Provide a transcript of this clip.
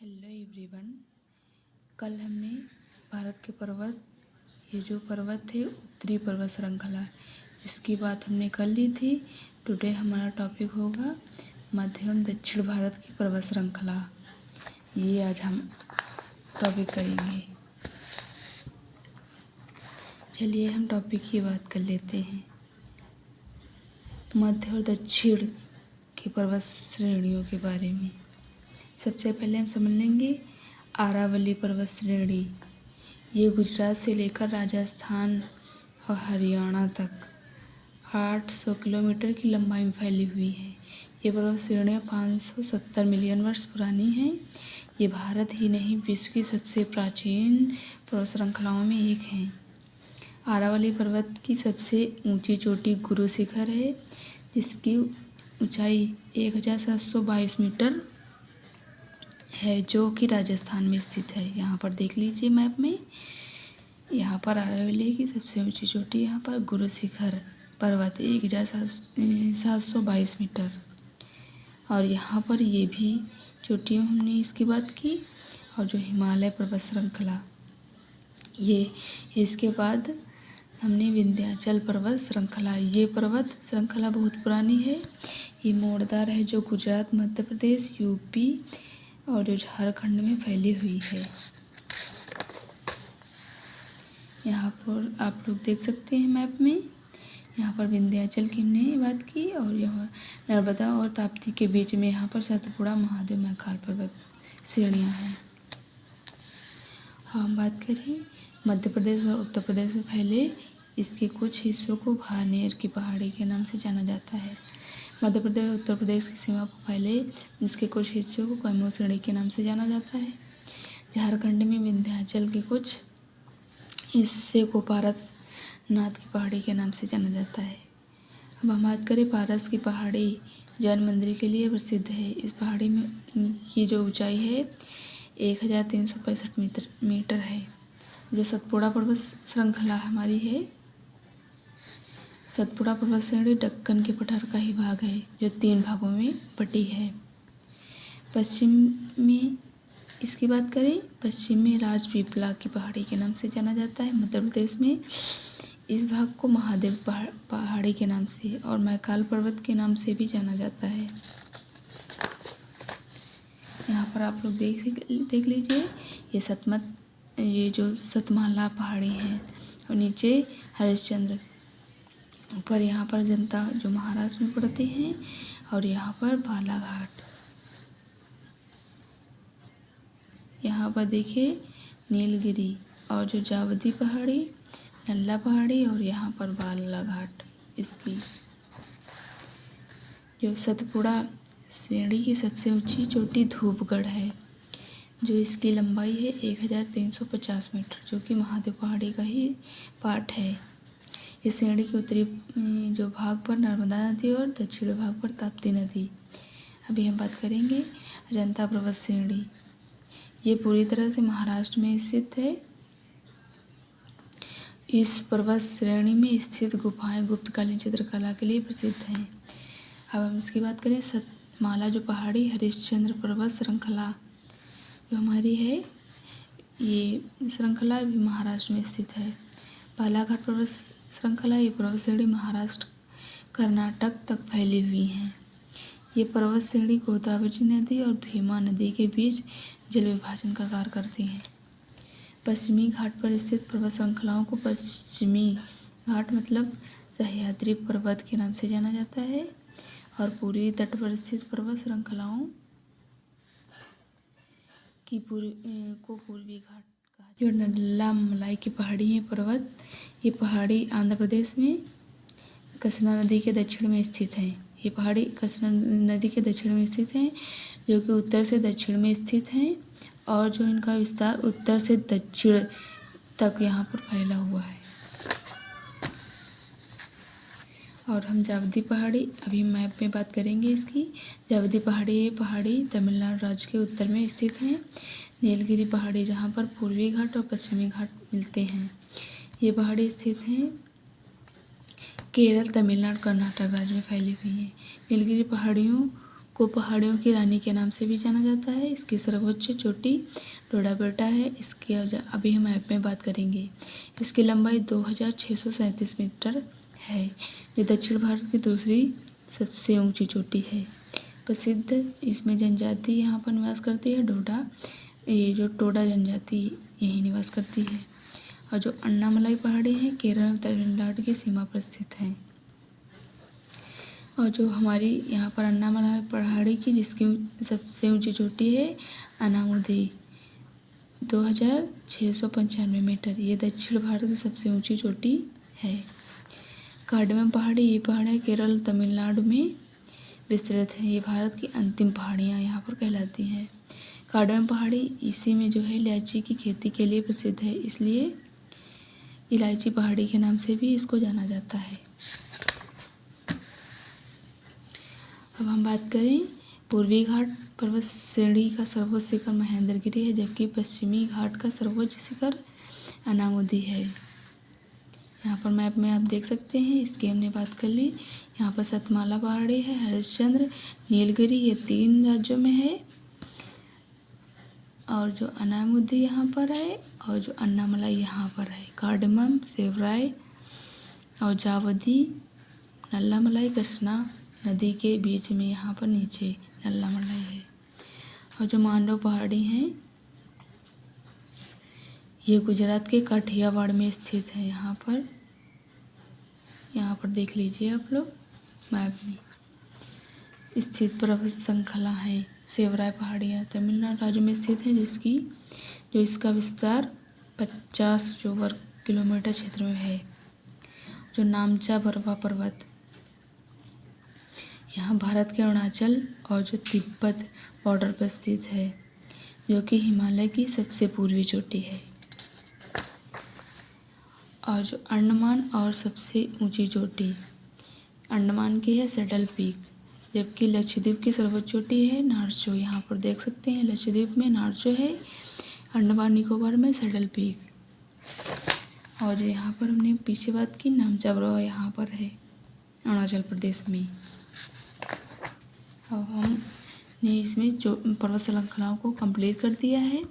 Hello everyone. कल हमने भारत के पर्वत, ये जो पर्वत थे उत्तरी पर्वत श्रृंखला, इसकी बात हमने कर ली थी। टुडे हमारा टॉपिक होगा मध्य एवं दक्षिण भारत की पर्वत श्रृंखला। ये आज हम टॉपिक करेंगे। चलिए हम टॉपिक की बात कर लेते हैं। मध्य और दक्षिण की पर्वत श्रेणियों के बारे में सबसे पहले हम समझ लेंगे अरावली पर्वत श्रेणी। ये गुजरात से लेकर राजस्थान और हरियाणा तक 800 किलोमीटर की लंबाई में फैली हुई है। ये पर्वत श्रेणियाँ 570 मिलियन वर्ष पुरानी हैं। ये भारत ही नहीं विश्व की सबसे प्राचीन पर्वत श्रृंखलाओं में एक हैं। अरावली पर्वत की सबसे ऊंची चोटी गुरु शिखर है, जिसकी ऊंचाई 1722 मीटर है, जो कि राजस्थान में स्थित है। यहाँ पर देख लीजिए मैप में, यहाँ पर अरावली की सबसे ऊंची चोटी यहाँ पर गुरु शिखर पर्वत 1722 मीटर। और यहाँ पर ये भी चोटियों हमने इसकी बात की। और जो हिमालय पर्वत श्रृंखला, ये इसके बाद हमने विंध्याचल पर्वत श्रृंखला। ये पर्वत श्रृंखला बहुत पुरानी है। ये मोड़दार है, जो गुजरात, मध्य प्रदेश, यूपी और जो झारखंड में फैली हुई है। यहाँ पर आप लोग देख सकते हैं मैप में, यहाँ पर विंध्याचल की हमने बात की। और यहाँ नर्मदा और ताप्ती के बीच में यहाँ पर सतपुड़ा, महादेव, महाकाल पर्वत श्रेणियाँ हैं। हम बात करें मध्य प्रदेश और उत्तर प्रदेश में फैले इसके कुछ हिस्सों को भानेर की पहाड़ी के नाम से जाना जाता है। मध्य प्रदेश और उत्तर प्रदेश की सीमा पर फैले इसके कुछ हिस्सों को कैमूर श्रेणी के नाम से जाना जाता है। झारखंड में विंध्याचल के कुछ हिस्से को पारसनाथ की पहाड़ी के नाम से जाना जाता है। अब हम बात करें पारस की पहाड़ी जैन मंदिर के लिए प्रसिद्ध है। इस पहाड़ी में की जो ऊंचाई है 1365 मीटर है। जो सतपुड़ा पर्वत श्रृंखला हमारी है, सतपुड़ा पर्वत श्रेणी दक्कन के पठार का ही भाग है, जो 3 भागों में बटी है। पश्चिम में इसकी बात करें, पश्चिम में राजपीपला की पहाड़ी के नाम से जाना जाता है। मध्य प्रदेश में इस भाग को महादेव पहाड़ी के नाम से और महाकाल पर्वत के नाम से भी जाना जाता है। यहाँ पर आप लोग देख लीजिए, ये जो सतमाला पहाड़ी है और नीचे हरिश्चंद्र, ऊपर यहाँ पर जनता जो महाराष्ट्र में पड़ते हैं, और यहाँ पर बालाघाट। यहाँ पर देखिए नीलगिरी और जो जावदी पहाड़ी, नल्ला पहाड़ी और यहाँ पर बालाघाट। इसकी जो सतपुड़ा श्रेणी की सबसे ऊंची चोटी धूपगढ़ है, जो इसकी लंबाई है 1350 मीटर, जो कि महादेव पहाड़ी का ही पार्ट है। इस श्रेणी के उत्तरी जो भाग पर नर्मदा नदी और दक्षिणी भाग पर ताप्ती नदी। अभी हम बात करेंगे अजंता पर्वत श्रेणी। ये पूरी तरह से महाराष्ट्र में स्थित है। इस पर्वत श्रेणी में स्थित गुफाएं गुप्तकालीन चित्रकला के लिए प्रसिद्ध हैं। अब हम इसकी बात करें सतमाला जो पहाड़ी हरिश्चंद्र पर्वत श्रृंखला जो हमारी है, ये श्रृंखला भी महाराष्ट्र में स्थित है। बालाघाट पर्वत श्रृंखला, ये पर्वत श्रेणी महाराष्ट्र, कर्नाटक तक फैली हुई हैं। ये पर्वत श्रेणी गोदावरी नदी और भीमा नदी के बीच जल विभाजन का कार्य करती हैं। पश्चिमी घाट पर स्थित पर्वत श्रृंखलाओं को पश्चिमी घाट मतलब सह्याद्री पर्वत के नाम से जाना जाता है, और पूर्वी तट पर स्थित पर्वत श्रृंखलाओं की पूर्वी घाट कहा। जो नल्ला मलाई की पहाड़ी है पर्वत, ये पहाड़ी आंध्र प्रदेश में कृष्णा नदी के दक्षिण में स्थित है। ये पहाड़ी कृष्णा नदी के दक्षिण में स्थित हैं, जो कि उत्तर से दक्षिण में स्थित हैं, और जो इनका विस्तार उत्तर से दक्षिण तक यहाँ पर फैला हुआ है। और हम जावदी पहाड़ी अभी मैप में बात करेंगे इसकी। जावदी पहाड़ी, ये पहाड़ी तमिलनाडु राज्य के उत्तर में स्थित है। नीलगिरी पहाड़ी, जहाँ पर पूर्वी घाट और पश्चिमी घाट मिलते हैं, ये पहाड़ी स्थित हैं केरल, तमिलनाडु, कर्नाटक राज्य में फैली हुई हैं। नीलगिरी पहाड़ियों को पहाड़ियों की रानी के नाम से भी जाना जाता है। इसकी सर्वोच्च चोटी टोडा बेटा है। इसके अभी हम मैप में बात करेंगे। इसकी लंबाई 2637 मीटर है, जो दक्षिण भारत की दूसरी सबसे ऊंची चोटी है। प्रसिद्ध इसमें जनजाति यहाँ पर निवास करती है डोडा, ये जो टोडा जनजाति यहीं निवास करती है। और जो अन्नामलाई पहाड़ी है केरल और तमिलनाडु की सीमा पर स्थित है। और जो हमारी यहाँ पर अन्नामलाई पहाड़ी की जिसकी सबसे ऊंची चोटी है अनामुदी 2695 मीटर, ये दक्षिण भारत की सबसे ऊंची चोटी है। कार्डमम पहाड़ी, ये पहाड़ियाँ केरल तमिलनाडु में विस्तृत है। ये भारत की अंतिम पहाड़ियाँ यहाँ पर कहलाती हैं। कार्डमम पहाड़ी इसी में जो है इलायची की खेती के लिए प्रसिद्ध है, इसलिए इलायची पहाड़ी के नाम से भी इसको जाना जाता है। अब हम बात करें पूर्वी घाट पर्वत श्रेणी का सर्वोच्च शिखर महेंद्रगिरी है, जबकि पश्चिमी घाट का सर्वोच्च शिखर अनामुदी है। यहाँ पर मैप में आप देख सकते हैं, इसकी हमने बात कर ली। यहाँ पर सतमाला पहाड़ी है, हरिश्चंद्र, नीलगिरी, ये 3 राज्यों में है। और जो अनामुदी यहाँ पर है और जो अन्नामलाई यहाँ पर है। कार्डमम, सेवराय और जावदी, नल्लामलाई कृष्णा नदी के बीच में यहाँ पर नीचे नल्लामलाई है। और जो मांडव पहाड़ी हैं ये गुजरात के काठियावाड़ में स्थित है। यहाँ पर देख लीजिए आप लोग मैप में स्थित पर्वत श्रृंखला है। सेवराय पहाड़ियाँ तमिलनाडु राज्य में स्थित है, इसका विस्तार 50 वर्ग किलोमीटर क्षेत्र में है। जो नामचा बरवा पर्वत यहाँ भारत के अरुणाचल और जो तिब्बत बॉर्डर पर स्थित है, जो कि हिमालय की सबसे पूर्वी चोटी है। और जो अंडमान और सबसे ऊंची चोटी अंडमान की है सैडल पीक, जबकि लक्षद्वीप की सर्वोच्च चोटी है नारचो। यहाँ पर देख सकते हैं लक्षद्वीप में नारचो है, अंडमान निकोबार में सैडल पीक। और यहाँ पर हमने पीछे बात की नामचा बरवा यहाँ पर है अरुणाचल प्रदेश में। अब हमने इसमें जो पर्वत श्रृंखलाओं को कंप्लीट कर दिया है।